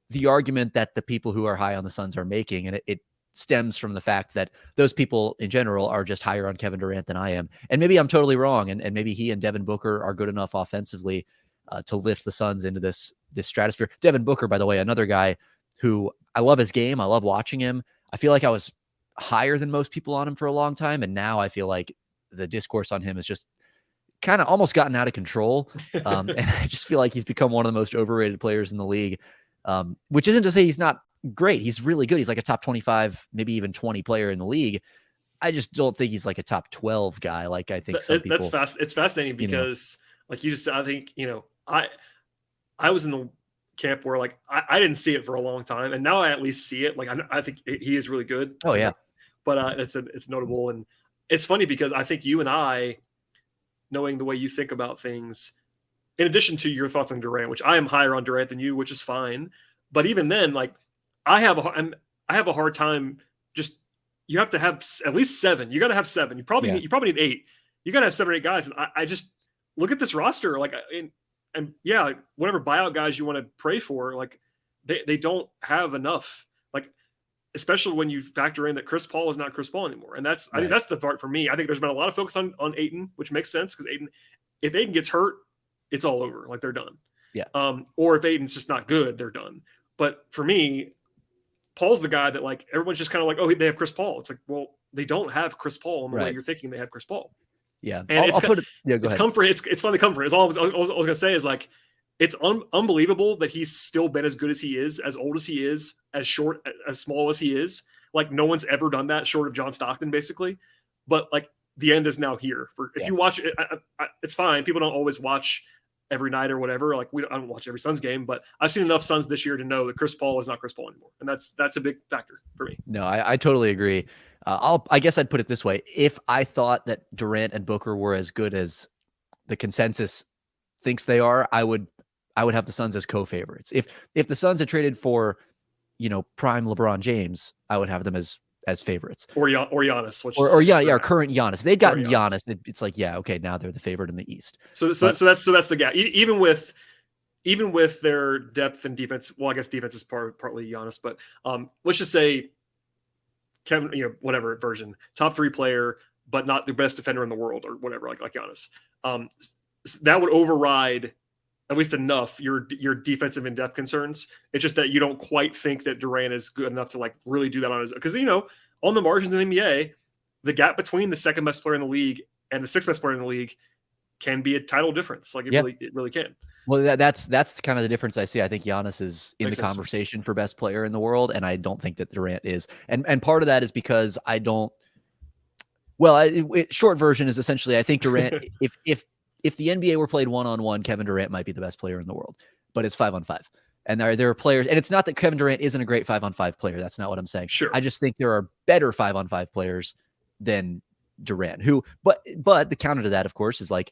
the argument that the people who are high on the Suns are making, and it stems from the fact that those people in general are just higher on Kevin Durant than I am. And maybe I'm totally wrong. And maybe he and Devin Booker are good enough offensively to lift the Suns into this stratosphere. Devin Booker, by the way, another guy who I love his game. I love watching him. I feel like I was higher than most people on him for a long time. And now I feel like the discourse on him has just kind of almost gotten out of control. And I just feel like he's become one of the most overrated players in the league, which isn't to say he's not great. He's really good. He's like a top 25, maybe even 20 player in the league. I just don't think he's like a top 12 guy. Like, I think some people. It's fascinating because, like you just said, I think, I was in the camp where, like, I didn't see it for a long time, and now I at least see it. Like, I think he is really good. Oh yeah. But it's notable, and it's funny because I think you and I, knowing the way you think about things, in addition to your thoughts on Durant, which I am higher on Durant than you, which is fine. But even then, like, I have a hard time. Just, you have to have at least 7. You got to have 7. You probably need 8. You got to have 7 or 8 guys. And I just look at this roster, like, whatever buyout guys you want to pray for, like, they don't have enough. Like, especially when you factor in that Chris Paul is not Chris Paul anymore. And I think that's the part for me. I think there's been a lot of focus on Ayton, which makes sense, because if Ayton gets hurt, it's all over. Like, they're done. Yeah. Or if Ayton's just not good, they're done. But for me, Paul's the guy that, like, everyone's just kind of like, oh, they have Chris Paul. It's like, well, they don't have Chris Paul in the way you're thinking they have Chris Paul. Yeah. And it's comfort. It's finally comfort. It's all I was going to say is, like, it's unbelievable that he's still been as good as he is, as old as he is, as short, as small as he is. Like, no one's ever done that short of John Stockton, basically. But, like, the end is now here. If you watch it, it's fine. People don't always watch every night or whatever. Like, I don't watch every Suns game, but I've seen enough Suns this year to know that Chris Paul is not Chris Paul anymore. And that's a big factor for me. No, I totally agree. I guess I'd put it this way. If I thought that Durant and Booker were as good as the consensus thinks they are, I would have the Suns as co-favorites. If the Suns had traded for, prime LeBron James, I would have them as favorites. Or Giannis. Or current Giannis. They've gotten Giannis. It's like, okay, now they're the favorite in the East. So that's the gap. Even with their depth and defense. Well, I guess defense is partly Giannis, but let's just say Kevin, whatever version, top 3 player, but not the best defender in the world or whatever, like Giannis. That would override at least enough your defensive in-depth concerns. It's just that you don't quite think that Durant is good enough to, like, really do that on his, because, on the margins in the NBA, the gap between the second best player in the league and the 6th best player in the league can be a title difference. Like, it really can. Well, that's kind of the difference I see. I think Giannis is in the conversation for best player in the world, and I don't think that Durant is. And part of that is because I don't. Well, short version is essentially, I think Durant, if if the NBA were played 1-on-1, Kevin Durant might be the best player in the world, but it's 5-on-5. And there are players, and it's not that Kevin Durant isn't a great 5-on-5 player. That's not what I'm saying. Sure. I just think there are better 5-on-5 players than Durant, but the counter to that, of course, is like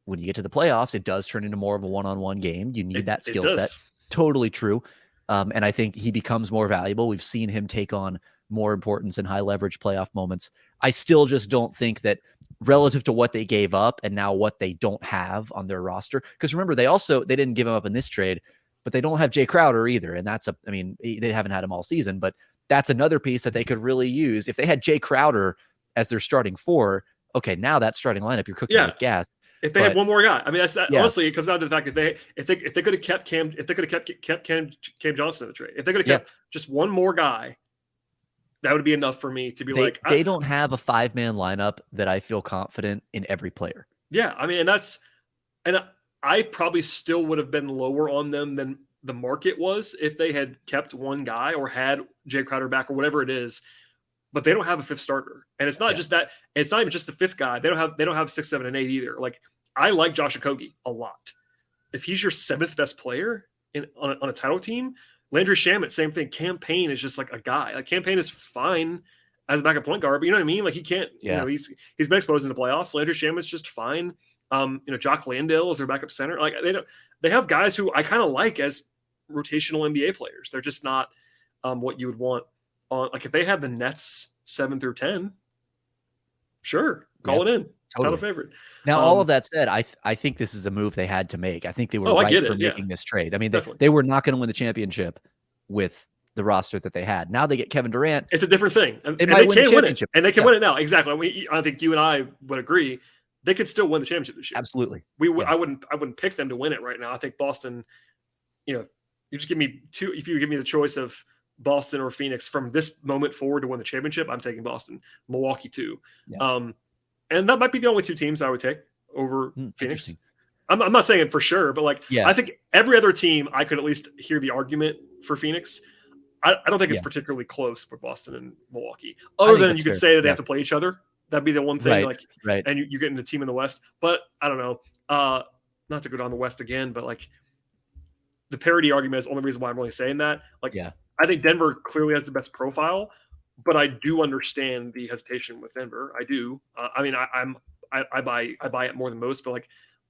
when you get to the playoffs, it does turn into more of a 1-on-1 game. You need that skill set. Totally true. And I think he becomes more valuable. We've seen him take on more importance in high leverage playoff moments. I still just don't think that relative to what they gave up and now what they don't have on their roster. Because remember, they didn't give him up in this trade, but they don't have Jay Crowder either. And they haven't had him all season, but that's another piece that they could really use. If they had Jay Crowder as their starting 4, okay, now that starting lineup, you're cooking with gas. If they had one more guy, I mean, that's that. Yeah. Honestly, it comes down to the fact that if they could have kept Cam Cam Johnson in the trade, if they could have kept just one more guy, that would be enough for me to be they don't have a 5-man lineup that I feel confident in every player. Yeah, I mean, and I probably still would have been lower on them than the market was if they had kept one guy or had Jay Crowder back or whatever it is. But they don't have a 5th starter, and it's not just that. It's not even just the 5th guy. They don't have 6, 7, and 8 either. Like, I like Josh Okogie a lot. If he's your 7th best player on a title team, Landry Shamet, same thing. Cam Payne is just like a guy. Like, Cam Payne is fine as a backup point guard, but you know what I mean? Like, he can't. You know, he's been exposed in the playoffs. Landry Shamet's just fine. Jock Landale is their backup center. Like, they have guys who I kind of like as rotational NBA players. They're just not what you would want. Like, if they had the Nets 7 through 10, sure, call it in. Title favorite. Now, all of that said, I think this is a move they had to make. I think they were right for making this trade. I mean, they were not going to win the championship with the roster that they had. Now they get Kevin Durant. It's a different thing. And they can win it. And they can win it now. Exactly. I mean, I think you and I would agree they could still win the championship this year. Absolutely. I wouldn't pick them to win it right now. I think Boston, you just give me two. If you give me the choice of Boston or Phoenix from this moment forward to win the championship, I'm taking Boston. Milwaukee too. Yeah. And that might be the only 2 teams I would take over Phoenix. I'm not saying it for sure, but I think every other team I could at least hear the argument for Phoenix. I don't think it's particularly close for Boston and Milwaukee. Other than you could say that they have to play each other. That'd be the one thing. Right. And you get into the team in the West. But I don't know. Not to go down the West again, but the parity argument is the only reason why I'm really saying that. I think Denver clearly has the best profile, but I do understand the hesitation with Denver. I do. I mean, I buy it more than most, but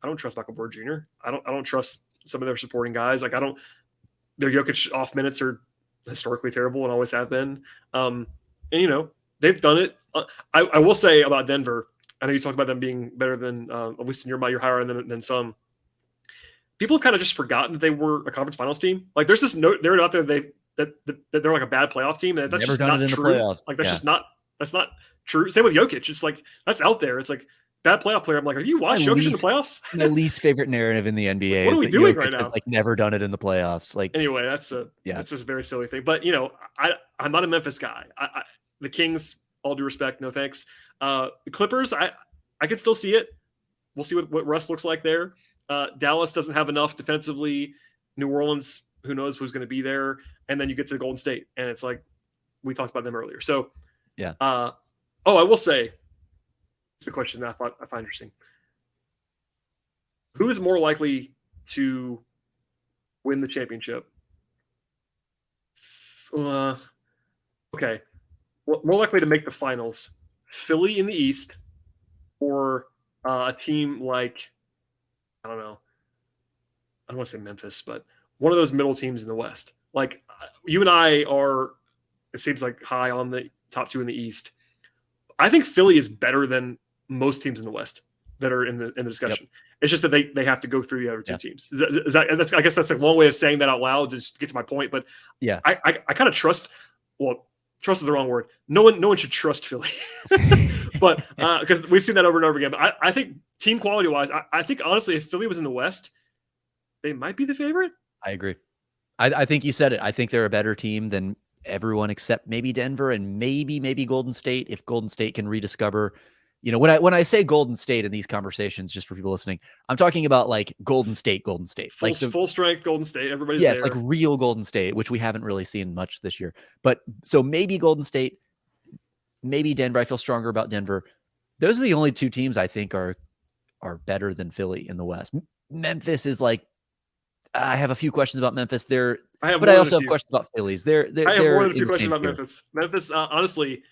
I don't trust Michael Porter Jr. I don't trust some of their supporting guys. Their Jokic off minutes are historically terrible and always have been. And they've done it. I will say about Denver. I know you talked about them being better than at least in your mind, you're higher than some. People have kind of just forgotten that they were a conference finals team. There's this narrative out there that they're like a bad playoff team, and that's just not true. That's not true. Same with Jokic. It's that's out there. It's bad playoff player. I'm like, are you watching Jokic in the playoffs? My least favorite narrative in the NBA. What are we doing right now? Has never done it in the playoffs. Anyway, that's just a very silly thing. But I'm not a Memphis guy. The Kings, all due respect, no thanks. The Clippers, I can still see it. We'll see what Russ looks like there. Dallas doesn't have enough defensively. New Orleans, who knows who's going to be there. And then you get to Golden State, and it's we talked about them earlier. So, yeah. I will say, it's a question that I find interesting. Who is more likely to win the championship? Okay. Well, more likely to make the finals, Philly in the East, or a team like, I don't know. I don't want to say Memphis, but one of those middle teams in the West. You and I are, it seems high on the top 2 in the East. I think Philly is better than most teams in the West that are in the discussion. Yep. It's just that they have to go through the other 2 teams. I guess that's a long way of saying that out loud to just get to my point. But yeah, I kind of trust. Well, trust is the wrong word. No one should trust Philly, but because we've seen that over and over again. But I think team quality wise, I think honestly, if Philly was in the West, they might be the favorite. I agree. I think you said it. I think they're a better team than everyone except maybe Denver and maybe Golden State. If Golden State can rediscover, when I say Golden State in these conversations, just for people listening, I'm talking about Golden State, full strength Golden State. Everybody's there. Yes, real Golden State, which we haven't really seen much this year. But so maybe Golden State, maybe Denver. I feel stronger about Denver. Those are the only 2 teams I think are are better than Philly in the West. Memphis is like, I have a few questions about Memphis. But I also have questions about Phillies. I have more than a few in the questions same about tier. Memphis. Memphis, honestly,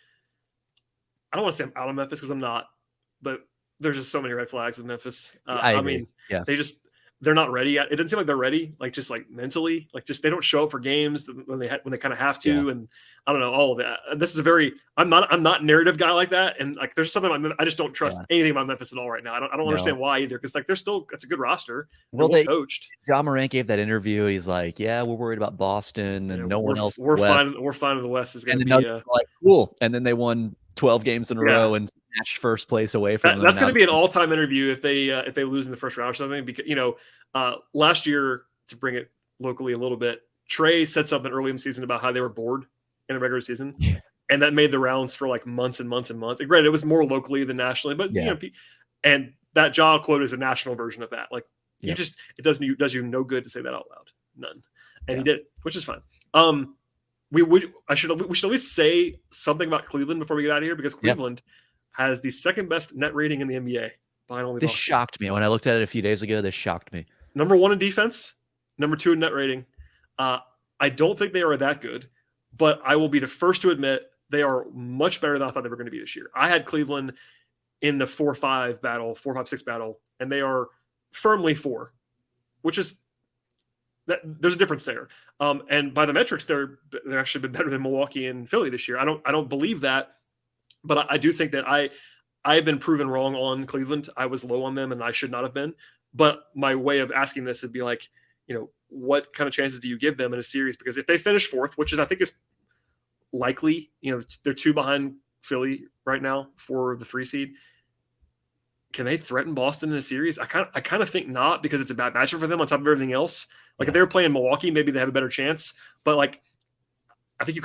I don't want to say I'm out of Memphis because I'm not, but there's just so many red flags in Memphis. I agree. mean, Yeah. they're not ready yet. It doesn't seem like they're ready, like just like mentally, like just they don't show up for games when they kind of have to, and I don't know all of that. This is I'm not narrative guy like that, and like there's something I just don't trust anything about Memphis at all right now. I don't understand why either, because like it's a good roster. Well, they're well coached. Ja Morant gave that interview. He's like, yeah, we're worried about Boston and no one else. We're fine. We're fine in the West is going to be like cool. And then they won 12 games in a row and snatched first place away from them. That's going to be an all-time interview if they lose in the first round or something. Because last year, to bring it locally a little bit, Trey said something early in the season about how they were bored in the regular season, and that made the rounds for like months and months and months. And granted, it was more locally than nationally, but and that Ja quote is a national version of that. Like it does you no good to say that out loud, none. And he did it, which is fine. We should at least say something about Cleveland before we get out of here, because Cleveland has the second best net rating in the NBA. This shocked me when I looked at it a few days ago. This shocked me. Number 1 in defense, number 2 in net rating. I don't think they are that good, but I will be the first to admit they are much better than I thought they were going to be this year. I had Cleveland in the 4-5 battle, 4-5-6 battle, and they are firmly 4, which is that there's a difference there. And by the metrics, they're actually been better than Milwaukee and Philly this year. I don't believe that, but I do think that I've been proven wrong on Cleveland. I was low on them and I should not have been. But my way of asking this would be like, what kind of chances do you give them in a series? Because if they finish 4th, which is I think is likely, they're 2 behind Philly right now for the 3 seed. Can they threaten Boston in a series? I kind of think not, because it's a bad matchup for them on top of everything else. Like if they were playing Milwaukee, maybe they have a better chance. But like, I think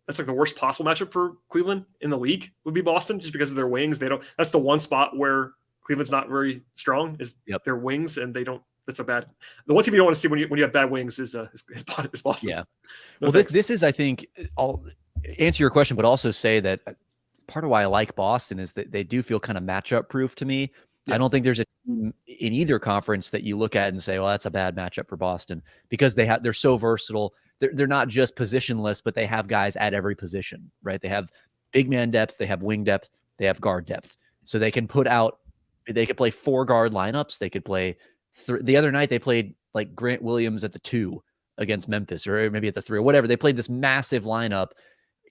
that's like the worst possible matchup for Cleveland in the league would be Boston, just because of their wings. That's the one spot where Cleveland's not very strong is their wings, and the one team you don't want to see when you have bad wings is Boston. Yeah. No, well, this is, I think, I'll answer your question, but also say that part of why I like Boston is that they do feel kind of matchup proof to me. I don't think there's a team in either conference that you look at and say, well, that's a bad matchup for Boston, because they're so versatile. They're not just positionless, but they have guys at every position, right? They have big man depth, they have wing depth, they have guard depth. So they could play 4 guard lineups. They could play the other night they played like Grant Williams at the 2 against Memphis, or maybe at the 3 or whatever. They played this massive lineup,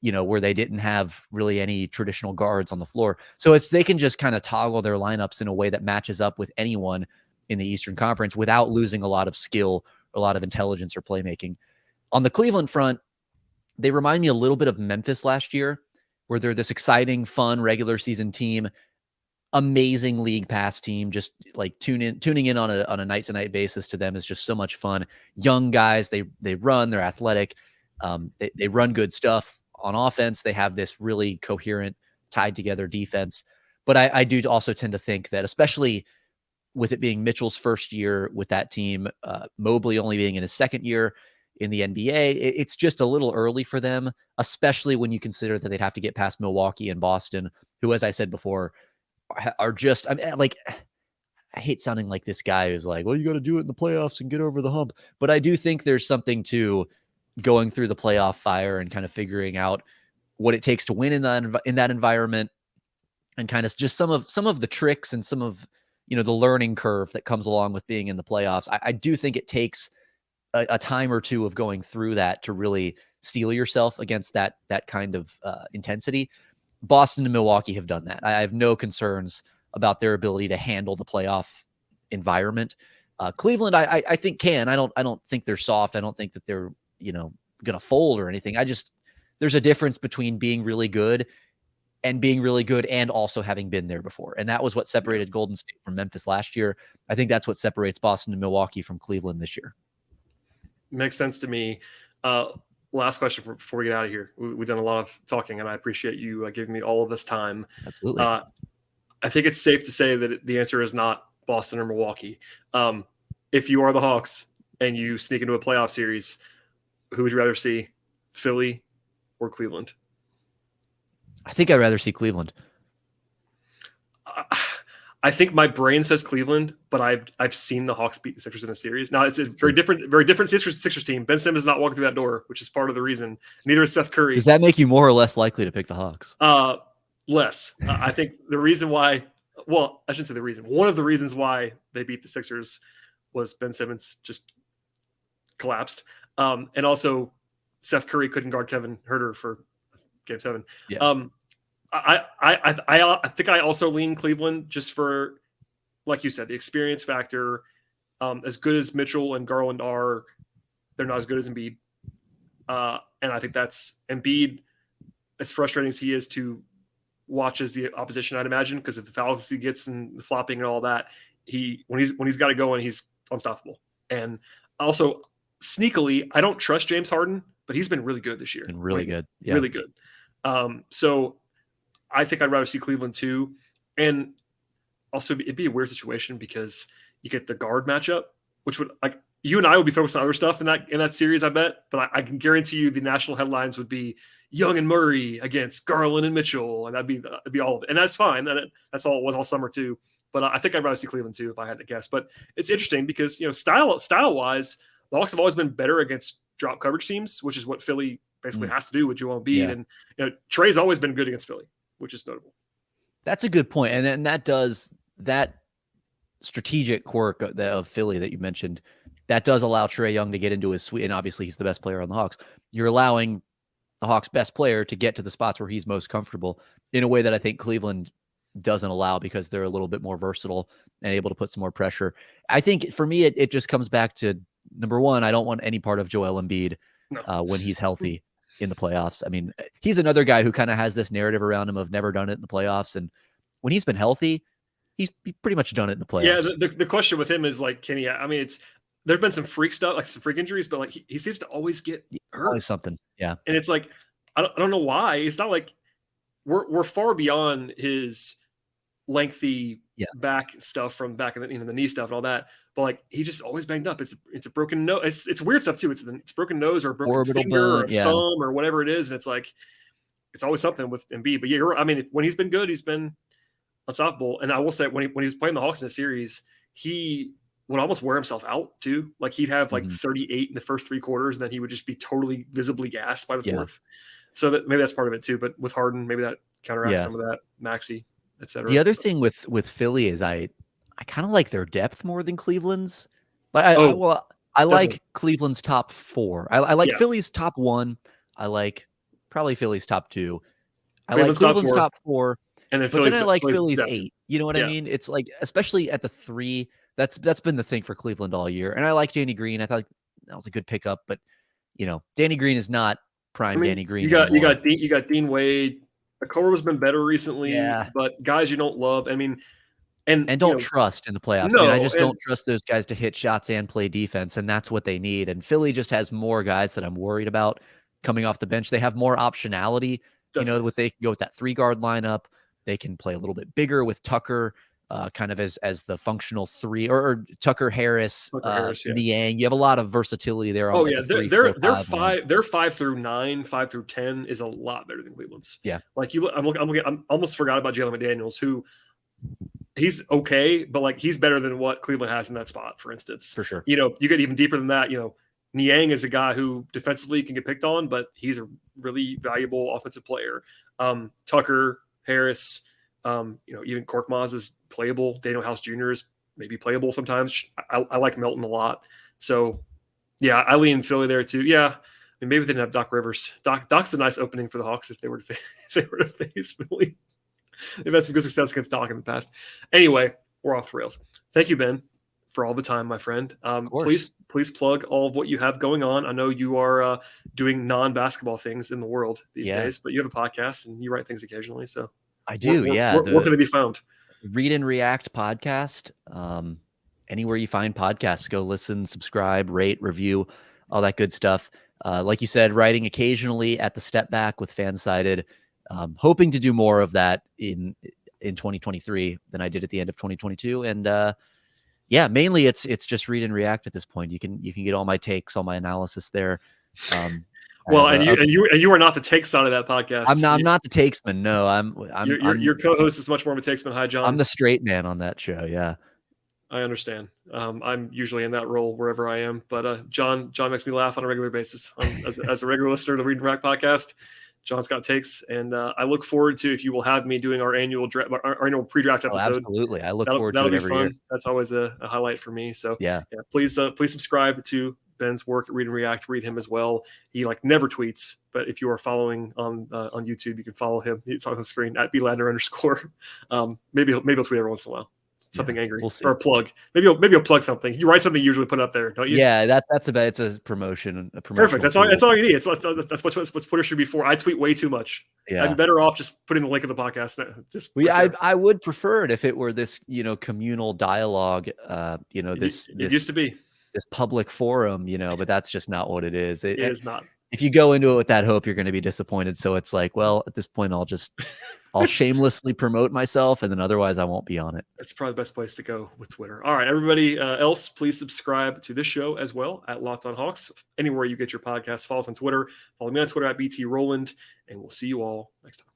where they didn't have really any traditional guards on the floor. So they can just kind of toggle their lineups in a way that matches up with anyone in the Eastern Conference without losing a lot of skill, a lot of intelligence or playmaking. On the Cleveland front, they remind me a little bit of Memphis last year, where they're this exciting, fun regular season team, amazing league pass team. Just like tuning in on a night to night basis to them is just so much fun. Young guys, they run, they're athletic, they run good stuff on offense. They have this really coherent, tied together defense. But I do also tend to think that, especially with it being Mitchell's first year with that team, Mobley only being in his second year in the NBA, it's just a little early for them, especially when you consider that they'd have to get past Milwaukee and Boston, who, as I said before, are just, I hate sounding like this guy who's like, well, you got to do it in the playoffs and get over the hump. But I do think there's something to going through the playoff fire and kind of figuring out what it takes to win in that environment, and kind of just some of the tricks and some of, the learning curve that comes along with being in the playoffs. I do think it takes a time or two of going through that to really steel yourself against that kind of intensity. Boston and Milwaukee have done that. I have no concerns about their ability to handle the playoff environment. Cleveland, I think can. I don't think they're soft. I don't think that they're going to fold or anything. There's a difference between being really good and also having been there before. And that was what separated Golden State from Memphis last year. I think that's what separates Boston and Milwaukee from Cleveland this year. Makes sense to me. Last question before we get out of here. We've done a lot of talking, and I appreciate you giving me all of this time. Absolutely. I think it's safe to say that the answer is not Boston or Milwaukee. If you are the Hawks and you sneak into a playoff series, who would you rather see, Philly or Cleveland? I think I'd rather see Cleveland. I think my brain says Cleveland, but I've seen the Hawks beat the Sixers in a series. Now it's a very different Sixers team. Ben Simmons is not walking through that door, which is part of the reason. Neither is Seth Curry. Does that make you more or less likely to pick the Hawks? Less. I think the reason why, well, I shouldn't say the reason. One of the reasons why they beat the Sixers was Ben Simmons just collapsed. And also Seth Curry couldn't guard Kevin Huerter for Game 7. Yeah. I think I also lean Cleveland just for, like you said, the experience factor. As good as Mitchell and Garland are, they're not as good as Embiid. And I think that's Embiid, as frustrating as he is to watch as the opposition, I'd imagine, because of the fouls he gets and the flopping and all that, when he's got to go in, he's unstoppable. And also, sneakily, I don't trust James Harden, but he's been really good this year. Been really good. Yeah. Really good. So I think I'd rather see Cleveland too. And also it'd be a weird situation because you get the guard matchup, which would, like, you and I would be focused on other stuff in that series, I bet. But I can guarantee you the national headlines would be Young and Murray against Garland and Mitchell, and that'd be all of it. And that's fine. And that's all it was all summer too. But I think I'd rather see Cleveland too if I had to guess. But it's interesting because, style wise, the Hawks have always been better against drop coverage teams, which is what Philly basically has to do with Joel Embiid. Yeah. And Trey's always been good against Philly, which is notable. That's a good point. And then that strategic quirk of Philly that you mentioned, that does allow Trae Young to get into his suite. And obviously he's the best player on the Hawks. You're allowing the Hawks' best player to get to the spots where he's most comfortable in a way that I think Cleveland doesn't allow, because they're a little bit more versatile and able to put some more pressure. I think for me, it just comes back to, number one, I don't want any part of Joel Embiid when he's healthy in the playoffs. I mean, he's another guy who kind of has this narrative around him of never done it in the playoffs. And when he's been healthy, he's pretty much done it in the playoffs. Yeah, the question with him is, like, can he? I mean, there's been some freak stuff, like some freak injuries, but like he seems to always get hurt. Always something. Yeah. And it's like, I don't know why. It's not like we're far beyond his lengthy back stuff from back in the knee stuff and all that. But like, he just always banged up. It's a broken nose. It's weird stuff too. It's broken nose or a broken Orbital finger or a bone, thumb or whatever it is. And it's like, it's always something with Embiid. But yeah, I mean, when he's been good, he's been unstoppable. And I will say, when he was playing the Hawks in a series, he would almost wear himself out too. Like, he'd have like 38 in the first 3 quarters, and then he would just be totally visibly gassed by the fourth. So that maybe that's part of it too. But with Harden, maybe that counteracts some of that. Maxey, etc. The other thing with Philly is I kind of like their depth more than Cleveland's. Like, I like Cleveland's top 4. I like Philly's top 1. I like probably Philly's top 2. I like Cleveland's top 4. And then I like Philly's 8. You know what I mean? It's like, especially at the 3, that's been the thing for Cleveland all year. And I like Danny Green. I thought that was a good pickup, but Danny Green is not prime Danny Green. You got Dean Wade. Okoro's been better recently, but guys you don't love. I mean, and don't trust in the playoffs. No, I just don't trust those guys to hit shots and play defense, and that's what they need. And Philly just has more guys that I'm worried about coming off the bench. They have more optionality. Definitely. They can go with that 3-guard lineup. They can play a little bit bigger with Tucker, kind of as the functional 3, or Tucker Harris, Niang. You have a lot of versality there. Oh yeah, they're 5 through 9, 5 through 10 is a lot better than Cleveland's. Yeah, like I'm almost forgot about Jalen McDaniels, who he's okay, but like he's better than what Cleveland has in that spot, for instance. For sure. You get even deeper than that. Niang is a guy who defensively can get picked on, but he's a really valuable offensive player. Tucker, Harris, even Korkmaz is playable. Daniel House Jr. is maybe playable sometimes. I like Melton a lot. So, yeah, I lean Philly there too. Yeah, I mean, maybe they didn't have Doc Rivers. Doc's a nice opening for the Hawks if they were to face Philly. They've had some good success against Doc in the past. Anyway, we're off the rails. Thank you, Ben, for all the time, my friend. Please plug all of what you have going on. I know you are doing non-basketball things in the world these days, but you have a podcast and you write things occasionally. So I do. Where can they be found? Read and React podcast. Anywhere you find podcasts, go listen, subscribe, rate, review, all that good stuff. Like you said, writing occasionally at the Step Back with Fansided. Hoping to do more of that in 2023 than I did at the end of 2022. And mainly it's just Read and React at this point. You can get all my takes, all my analysis there. Well, and you are not the take side of that podcast. I'm not the takesman. No, I'm your co-host is much more of a takesman. Hi, John. I'm the straight man on that show. Yeah. I understand. I'm usually in that role wherever I am, but John makes me laugh on a regular basis. As a regular listener to the Read and React podcast, John's got takes, and I look forward to if you will have me doing our annual pre-draft episode. Absolutely, I look forward to it every year. That's always a highlight for me. So yeah, please subscribe to Ben's work at Read and React. Read him as well. He never tweets, but if you are following on YouTube, you can follow him. It's on the screen at @BLadner_. Maybe he'll tweet every once in a while. Something angry, we'll see. Or a plug. Maybe you'll plug something. You write something, you usually put it up there, don't you? Yeah, it's a promotion. Perfect. That's all you need. That's what Twitter should be for. I tweet way too much. Yeah. I'd be better off just putting the link of the podcast. I would prefer it if it were this, communal dialogue. This used to be this public forum, but that's just not what it is. It is not. If you go into it with that hope, you're going to be disappointed. So it's like, well, at this point, I'll shamelessly promote myself, and then otherwise I won't be on it. It's probably the best place to go with Twitter. All right, everybody else, please subscribe to this show as well at Locked On Hawks. Anywhere you get your podcast, follow us on Twitter. Follow me on Twitter at BT Rowland, and we'll see you all next time.